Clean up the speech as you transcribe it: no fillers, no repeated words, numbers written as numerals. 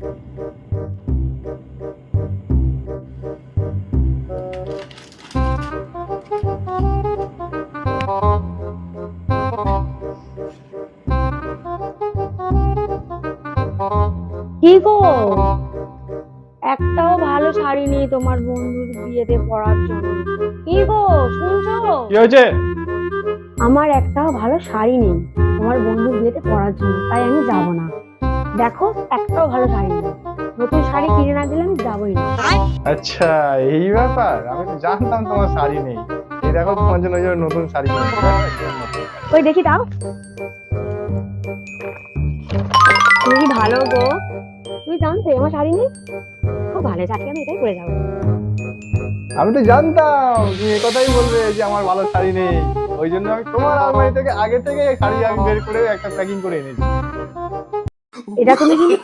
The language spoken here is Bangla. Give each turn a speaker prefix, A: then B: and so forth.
A: কি গো, একটাও ভালো শাড়ি নেই তোমার বন্ধুর বিয়েতে পরার জন্য। কি গো, শুনছো?
B: কি হয়েছে?
A: আমার একটাও ভালো শাড়ি নেই তোমার বন্ধুর বিয়েতে পরার জন্য, তাই আমি যাব না। দেখো, একটাও ভালো শাড়ি নেই। নতুন শাড়ি কিনে না দিলে আমি যাবোই না।
B: আচ্ছা, এই ব্যাপার। আমি তো জানতাম তোমার শাড়ি নেই। এই দেখো, তোমার জন্য ওই যে নতুন শাড়ি কিনেছি, দেখো, একদম নতুন শাড়ি।
A: ওই দেখি দাও। তুমি কি ভালো গো, তুমি জানতে আমার শাড়ি নেই? খুব ভালো, আজকে আমি এটাই পরে যাবো।
B: আমি তো জানতাম তুমি এই কথাই বলবে যে আমার ভালো শাড়ি নেই। ওই জন্য আমি তোমার আলমারি থেকে আগে থেকে শাড়ি আমি বের করে একটা প্যাকিং করে এনেছি।
A: এটা তুমি কিন্তু